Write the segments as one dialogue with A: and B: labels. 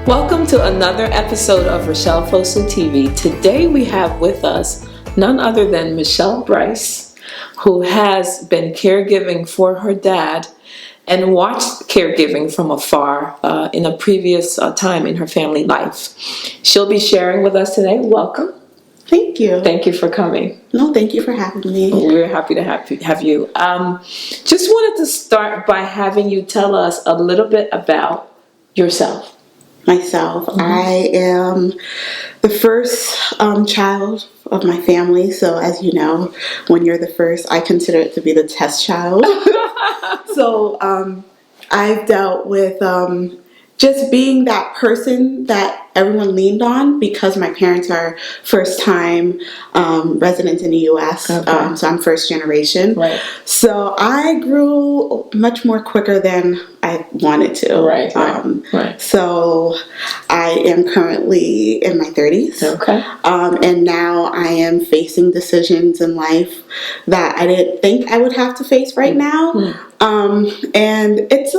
A: Welcome to another episode of Racheal Fosu TV. Today we have with us none other than Brice, who has been caregiving for her dad and watched caregiving from afar in a previous time in her family life. She'll be sharing with us today. Welcome.
B: Thank you.
A: Thank you for coming.
B: No, thank you for having me.
A: We're happy to have you. Just wanted to start by having you tell us a little bit about yourself.
B: Myself. Mm-hmm. I am the first child of my family. So as you know, when you're the first, I consider it to be the test child. So I've dealt with just being that person that everyone leaned on because my parents are first-time residents in the U.S.
A: Okay.
B: So I'm first generation.
A: Right.
B: So I grew much more quicker than I wanted to.
A: Right.
B: So I am currently in my 30s.
A: Okay.
B: And now I am facing decisions in life that I didn't think I would have to face right now. And it's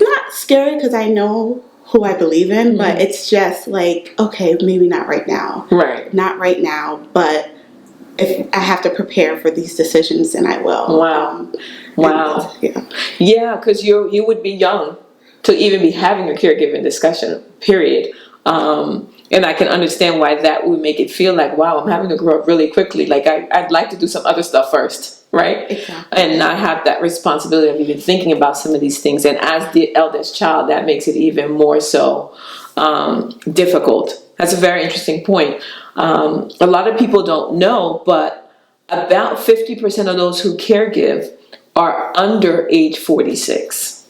B: not scary because I know who I believe in, but it's just like, okay, maybe not right now.
A: Right.
B: Not right now, but if I have to prepare for these decisions, then I will.
A: Wow. Yeah, because you would be young to even be having a caregiving discussion, period. And I can understand why that would make it feel like, wow, I'm having to grow up really quickly. Like I'd like to do some other stuff first, right?
B: Exactly.
A: And not have that responsibility of even thinking about some of these things. And as the eldest child, that makes it even more so difficult. That's a very interesting point. A lot of people don't know, but about 50% of those who caregive are under age 46.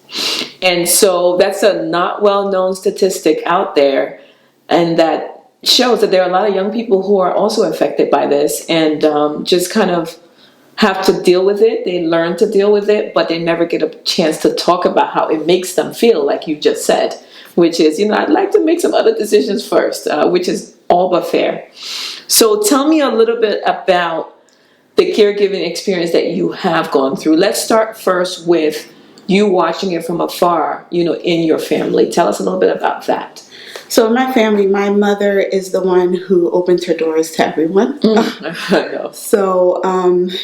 A: And so that's a not well-known statistic out there. And that shows that there are a lot of young people who are also affected by this and just kind of have to deal with it. They learn to deal with it, but they never get a chance to talk about how it makes them feel, like you just said, which is, I'd like to make some other decisions first, which is all but fair. So tell me a little bit about the caregiving experience that you have gone through. Let's start first with you watching it from afar, in your family. Tell us a little bit about that.
B: So in my family, my mother is the one who opens her doors to everyone.
A: I know.
B: So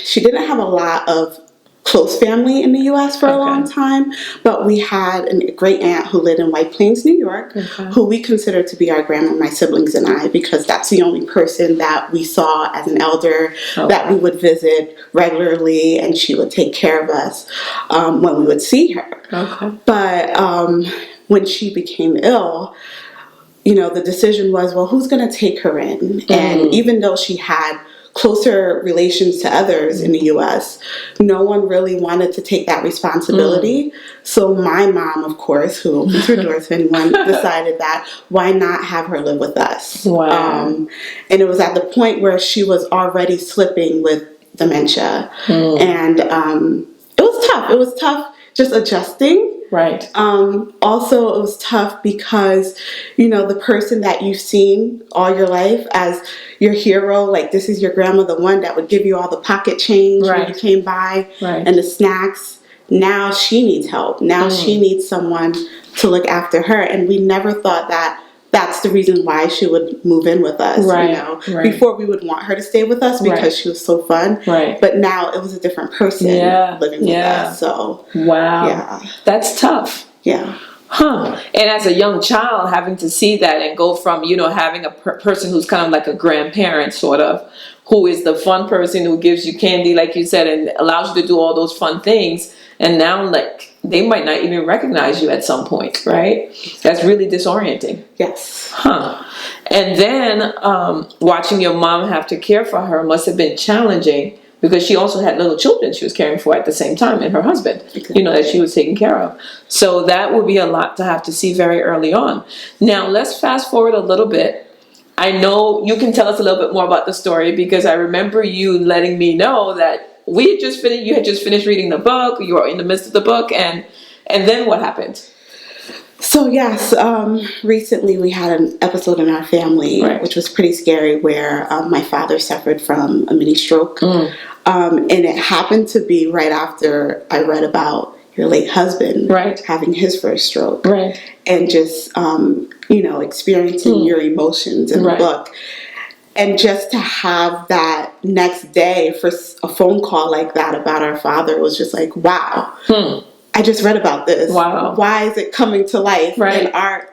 B: she didn't have a lot of close family in the U.S. for a long time, but we had a great aunt who lived in White Plains, New York, who we consider to be our grandma, my siblings and I, because that's the only person that we saw as an elder that we would visit regularly, and she would take care of us when we would see her. Okay. But when she became ill, the decision was, well, who's going to take her in? And even though she had closer relations to others in the U.S., no one really wanted to take that responsibility. So my mom, of course, who opens her doors to anyone, decided that why not have her live with us?
A: Wow.
B: And it was at the point where she was already slipping with dementia. And it was tough. It was tough just adjusting.
A: Right.
B: Also, it was tough because, the person that you've seen all your life as your hero, like this is your grandma, the one that would give you all the pocket change when you came by and the snacks. Now she needs help. Now she needs someone to look after her. And we never thought that that's the reason why she would move in with us. Before we would want her to stay with us because she was so fun. But now it was a different person living with us. So
A: that's tough. And as a young child, having to see that and go from having a person who's kind of like a grandparent sort of, who is the fun person who gives you candy, like you said, and allows you to do all those fun things, and now like they might not even recognize you at some point, right? That's really disorienting.
B: Yes.
A: And then watching your mom have to care for her must have been challenging, because she also had little children she was caring for at the same time, and her husband, that she was taking care of. So that would be a lot to have to see very early on. Now, let's fast forward a little bit. I know you can tell us a little bit more about the story, because I remember you letting me know that you had just finished reading the book, you were in the midst of the book, and then what happened?
B: So yes, recently we had an episode in our family, which was pretty scary, where my father suffered from a mini stroke. And it happened to be right after I read about your late husband
A: Right.
B: having his first stroke.
A: Right.
B: And just, experiencing your emotions in the book. And just to have that next day for a phone call like that about our father was just like, wow, I just read about this.
A: Wow.
B: Why is it coming to life in our,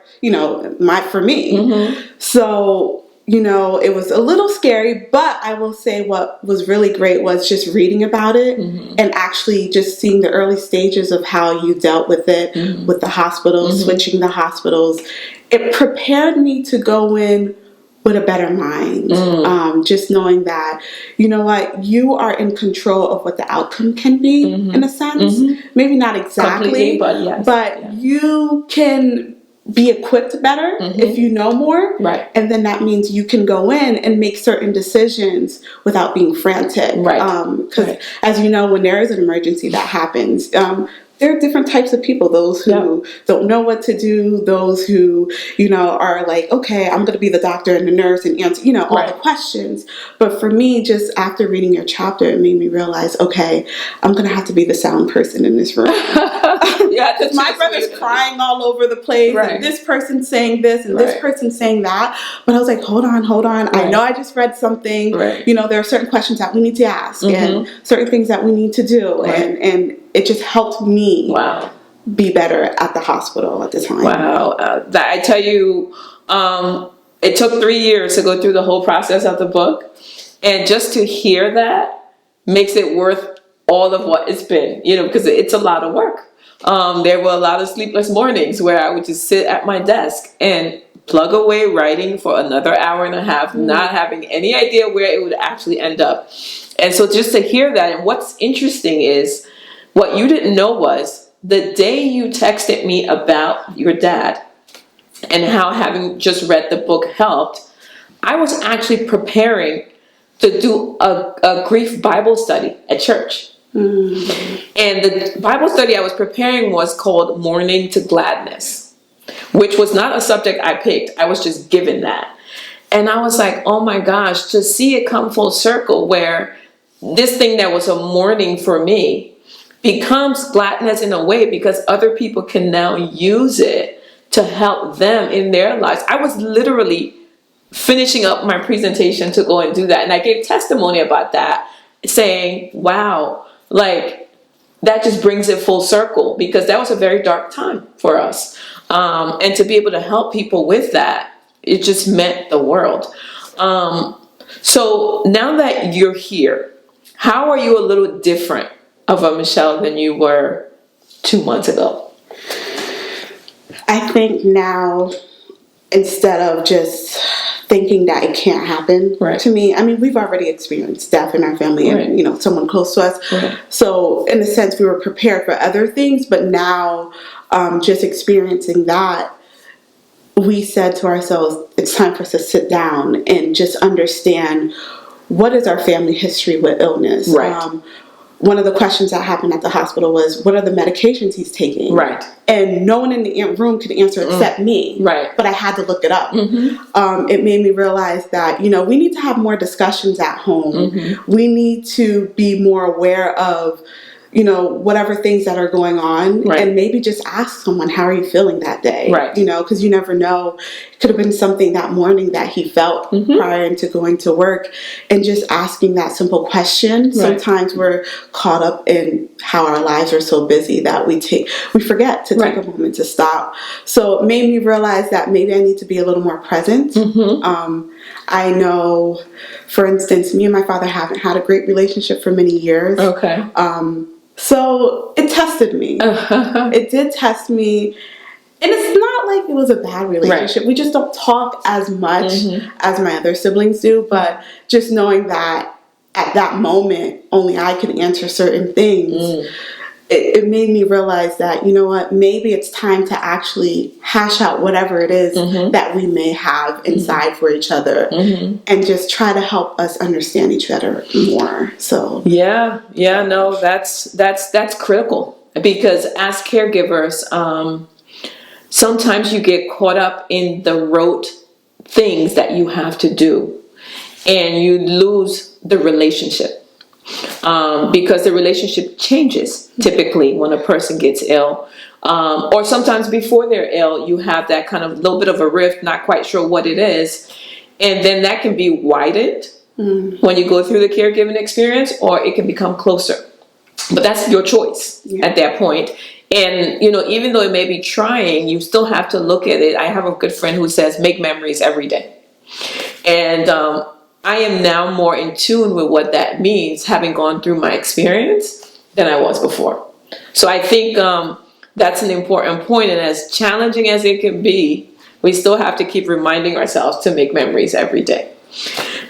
B: for me? So, it was a little scary, but I will say what was really great was just reading about it and actually just seeing the early stages of how you dealt with it, with the hospitals, switching the hospitals. It prepared me to go in with a better mind. Just knowing that, you are in control of what the outcome can be in a sense. Maybe not exactly,
A: but yes.
B: But you can be equipped better if you know more.
A: Right.
B: And then that means you can go in and make certain decisions without being frantic.
A: Right.
B: Because as you know, when there is an emergency that happens, there are different types of people. Those who don't know what to do. Those who, are like, okay, I'm going to be the doctor and the nurse and answer, all the questions. But for me, just after reading your chapter, it made me realize, okay, I'm going to have to be the sound person in this room. Because my brother's crying all over the place. And this person's saying this and this person's saying that. But I was like, hold on. I know I just read something. There are certain questions that we need to ask and certain things that we need to do. And it just helped me be better at the hospital at the time.
A: Wow. I tell you, it took 3 years to go through the whole process of the book. And just to hear that makes it worth all of what it's been, because it's a lot of work. There were a lot of sleepless mornings where I would just sit at my desk and plug away writing for another hour and a half, not having any idea where it would actually end up. And so just to hear that, and what's interesting is, what you didn't know was the day you texted me about your dad and how having just read the book helped, I was actually preparing to do a grief Bible study at church. And the Bible study I was preparing was called Mourning to Gladness, which was not a subject I picked. I was just given that. And I was like, oh my gosh, to see it come full circle where this thing that was a mourning for me becomes gladness in a way because other people can now use it to help them in their lives. I was literally finishing up my presentation to go and do that. And I gave testimony about that, saying, wow, like that just brings it full circle because that was a very dark time for us. And to be able to help people with that, it just meant the world. So now that you're here, how are you a little different of a Michelle than you were 2 months ago?
B: I think now, instead of just thinking that it can't happen to me, I mean, we've already experienced death in our family and, someone close to us. So in a sense, we were prepared for other things, but now just experiencing that, we said to ourselves, it's time for us to sit down and just understand what is our family history with illness. One of the questions that happened at the hospital was, what are the medications he's taking? And no one in the room could answer except me. But I had to look it up. It made me realize that, we need to have more discussions at home. We need to be more aware of, whatever things that are going on and maybe just ask someone, how are you feeling that day? Because you never know. It could have been something that morning that he felt prior to going to work, and just asking that simple question. Sometimes we're caught up in how our lives are so busy that we forget to take a moment to stop. So it made me realize that maybe I need to be a little more present. I know, for instance, me and my father haven't had a great relationship for many years. So it tested me. It did test me. And it's not like it was a bad relationship. We just don't talk as much as my other siblings do. But just knowing that at that moment, only I can answer certain things, it made me realize that, maybe it's time to actually hash out whatever it is that we may have inside for each other and just try to help us understand each other more. So no, that's critical, because as caregivers, sometimes you get caught up in the rote things that you have to do and you lose the relationship.
A: because the relationship changes typically when a person gets ill. Or sometimes before they're ill, you have that kind of little bit of a rift, not quite sure what it is. And then that can be widened when you go through the caregiving experience, or it can become closer. But that's your choice at that point. And, even though it may be trying, you still have to look at it. I have a good friend who says, make memories every day. And I am now more in tune with what that means, having gone through my experience, than I was before. So I think that's an important point. And as challenging as it can be, we still have to keep reminding ourselves to make memories every day.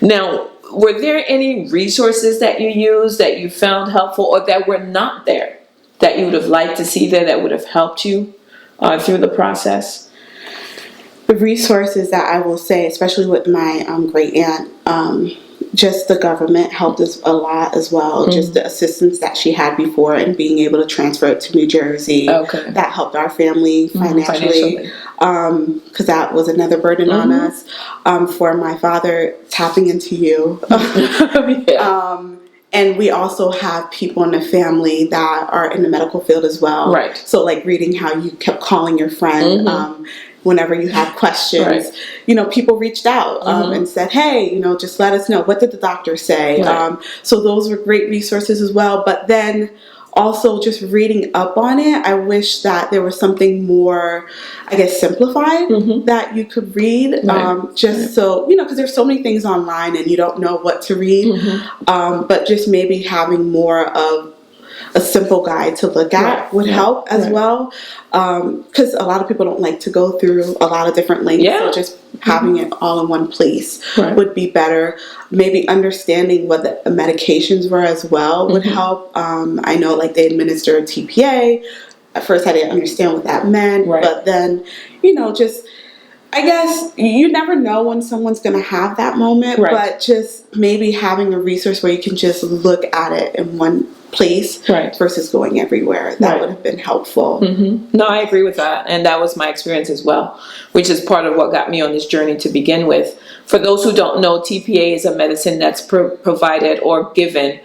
A: Now, were there any resources that you used that you found helpful, or that were not there that you would have liked to see there that would have helped you through the process?
B: The resources that I will say, especially with my great aunt, just the government helped us a lot as well. Just the assistance that she had before and being able to transfer it to New Jersey. Okay. That helped our family financially. Because that was another burden on us. For my father, tapping into you. And we also have people in the family that are in the medical field as well. Right. So like reading how you kept calling your friend whenever you had questions. Right. People reached out and said, hey, just let us know. What did the doctor say? Right. So those were great resources as well. But then also just reading up on it, I wish that there was something more, I guess, simplified that you could read. So, because there's so many things online and you don't know what to read. But just maybe having more of a simple guide to look at would help as well. Because a lot of people don't like to go through a lot of different links. So just having it all in one place would be better. Maybe understanding what the medications were as well would help. I know like they administer TPA. At first I didn't understand what that meant. But then, just... I guess you never know when someone's going to have that moment, but just maybe having a resource where you can just look at it in one place versus going everywhere. That would have been helpful.
A: No, I agree with that. And that was my experience as well, which is part of what got me on this journey to begin with. For those who don't know, TPA is a medicine that's provided or given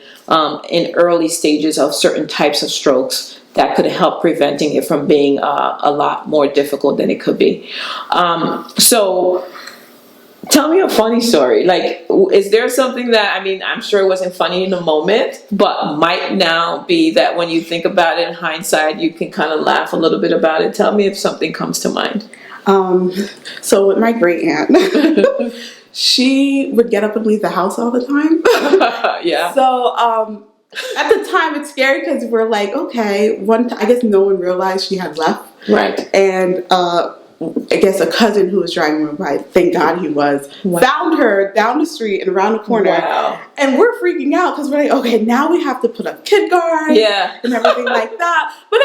A: in early stages of certain types of strokes that could help preventing it from being a lot more difficult than it could be. So tell me a funny story. Like, is there something that, I'm sure it wasn't funny in the moment, but might now be that when you think about it in hindsight, you can kind of laugh a little bit about it. Tell me if something comes to mind.
B: So with my great aunt, she would get up and leave the house all the time. So, at the time, it's scary because we're like, okay, I guess no one realized she had left. Right. And I guess a cousin who was driving by, thank God he was, found her down the street and around the corner. Wow. And we're freaking out because we're like, okay, now we have to put up kid guards and everything like that. But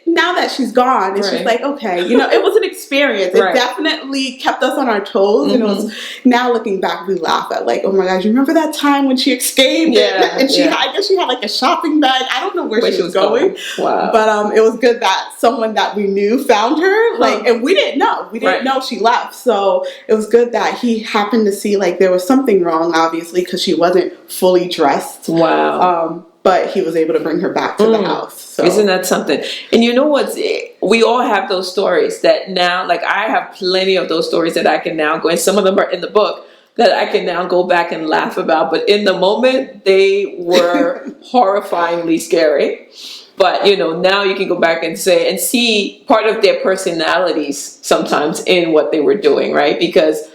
B: now that she's gone, it's just like, okay, it was an experience. It definitely kept us on our toes. And it was, now looking back, we laugh at like, oh my gosh, you remember that time when she escaped? And I guess she had like a shopping bag. I don't know where she was going. Wow. But it was good that someone that we knew found her. And we didn't know. We didn't know she left. So it was good that he happened to see like there was something wrong, obviously, because she wasn't fully dressed. Wow. But he was able to bring her back to the house. So.
A: Isn't that something? And you know what? We all have those stories that now, like I have plenty of those stories that I can now go, and some of them are in the book, that I can now go back and laugh about. But in the moment, they were horrifyingly scary. But, now you can go back and see part of their personalities sometimes in what they were doing, right? Because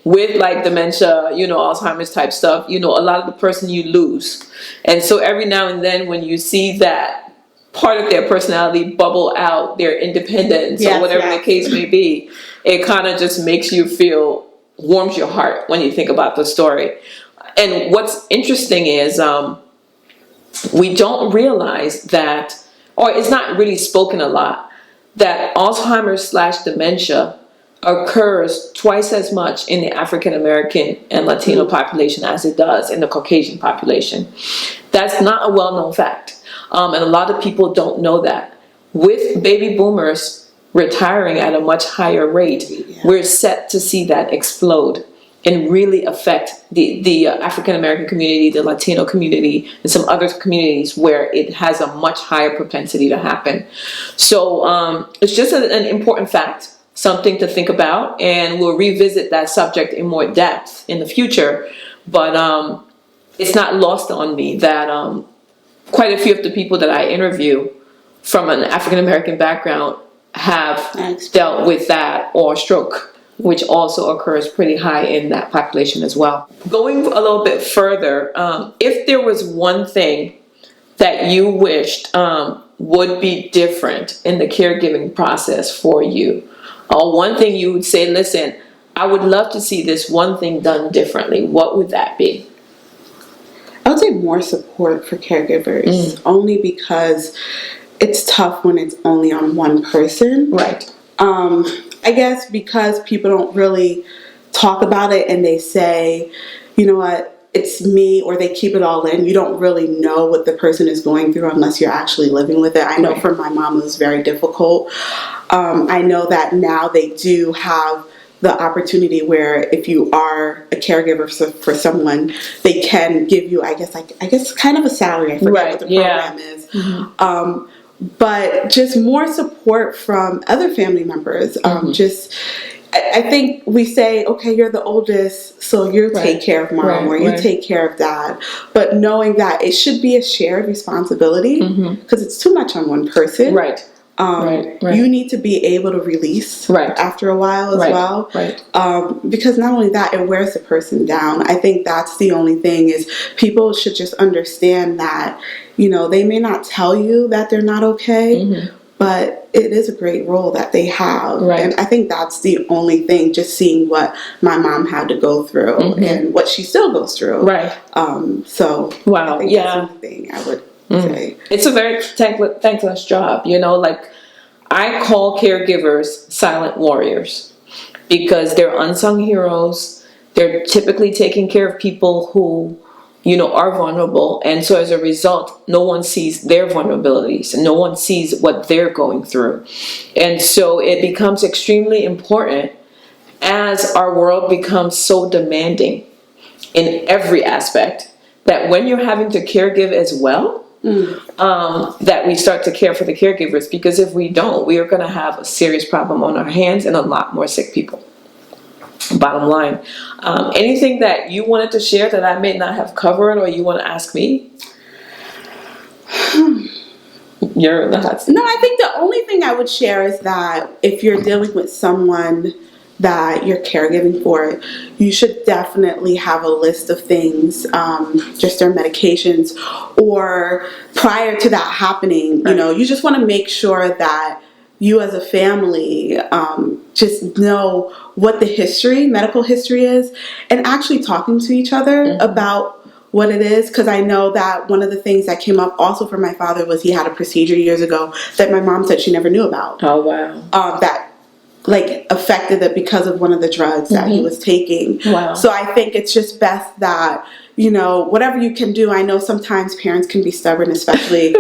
A: with like dementia, Alzheimer's type stuff, a lot of the person you lose. And so every now and then when you see that part of their personality bubble out, their independence or whatever the case may be, it kind of just makes you feel, warms your heart when you think about the story. And what's interesting is we don't realize that, or it's not really spoken a lot, that Alzheimer's/dementia occurs twice as much in the African American and Latino population as it does in the Caucasian population. That's not a well-known fact. And a lot of people don't know that. With baby boomers retiring at a much higher rate, we're set to see that explode. and really affect the African American community, the Latino community, and some other communities where it has a much higher propensity to happen. So it's just an important fact, something to think about, and we'll revisit that subject in more depth in the future. But it's not lost on me that quite a few of the people that I interview from an African American background have dealt with that or stroke, which also occurs pretty high in that population as well. Going a little bit further, if there was one thing that you wished would be different in the caregiving process for you, or one thing you would say, listen, I would love to see this one thing done differently, what would that be?
B: I would say more support for caregivers, only because it's tough when it's only on one person.
A: Right.
B: I guess because people don't really talk about it and they say, you know what, it's me, or they keep it all in. You don't really know what the person is going through unless you're actually living with it. I know for my mom it was very difficult. I know that now they do have the opportunity where if you are a caregiver for someone, they can give you, I guess kind of a salary. I forget what the program is. Mm-hmm. But just more support from other family members. I think we say, okay, you're the oldest, so you take care of mom, or you take care of dad. But knowing that it should be a shared responsibility, because it's too much on one person. Right. You need to be able to release after a while as well. Because not only that, it wears the person down. I think that's the only thing, is people should just understand that, you know, they may not tell you that they're not okay, but it is a great role that they have. And I think that's the only thing, just seeing what my mom had to go through and what she still goes through. So I think that's the only thing I would say. It's
A: a very thankless job, you know, like I call caregivers silent warriors because they're unsung heroes. They're typically taking care of people who, you know, are vulnerable. And so as a result, no one sees their vulnerabilities and no one sees what they're going through. And so it becomes extremely important as our world becomes so demanding in every aspect that when you're having to caregive as well, that we start to care for the caregivers, because if we don't, we are going to have a serious problem on our hands and a lot more sick people. Bottom line. Anything that you wanted to share that I may not have covered, or you want to ask me? You're in the hot seat.
B: No, I think the only thing I would share is that if you're dealing with someone that you're caregiving for, you should definitely have a list of things, just their medications, or prior to that happening, you know, you just want to make sure that you as a family just know what the medical history is, and actually talking to each other about what it is. Because I know that one of the things that came up also for my father was he had a procedure years ago that my mom said she never knew about.
A: Oh, wow.
B: That like affected it because of one of the drugs that he was taking.
A: Wow.
B: So I think it's just best that, you know, whatever you can do. I know sometimes parents can be stubborn, especially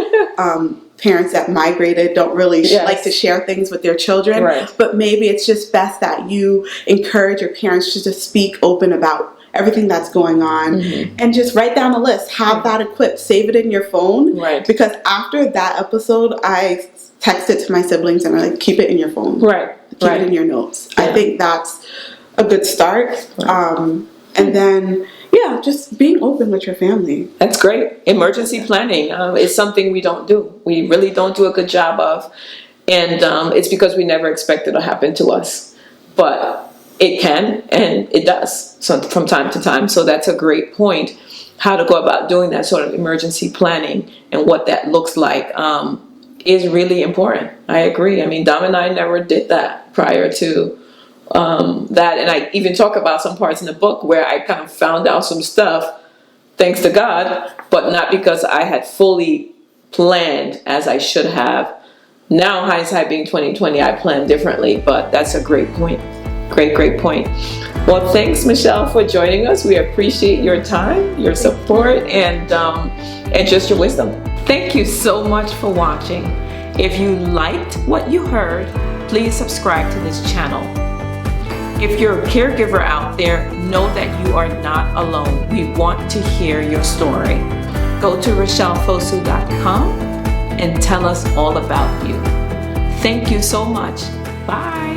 B: parents that migrated don't really like to share things with their children. But maybe it's just best that you encourage your parents to just speak open about everything that's going on, and just write down a list. Have that equipped. Save it in your phone. Because after that episode, I texted to my siblings and were like, keep it in your phone. Keep it in your notes. I think that's a good start. And then, just being open with your family.
A: That's great. Emergency planning is something we don't do. We really don't do a good job of. And it's because we never expect it to happen to us. But it can, and it does from time to time. So that's a great point. How to go about doing that sort of emergency planning and what that looks like is really important. I agree. I mean, Dom and I never did that prior to that. And I even talk about some parts in the book where I kind of found out some stuff, thanks to God, but not because I had fully planned as I should have. Now, hindsight being 2020, I plan differently, but that's a great point. Great point. Well, thanks, Michelle, for joining us. We appreciate your time, your support, and just your wisdom. Thank you so much for watching. If you liked what you heard, please subscribe to this channel. If you're a caregiver out there, know that you are not alone. We want to hear your story. Go to RachealFosu.com and tell us all about you. Thank you so much. Bye.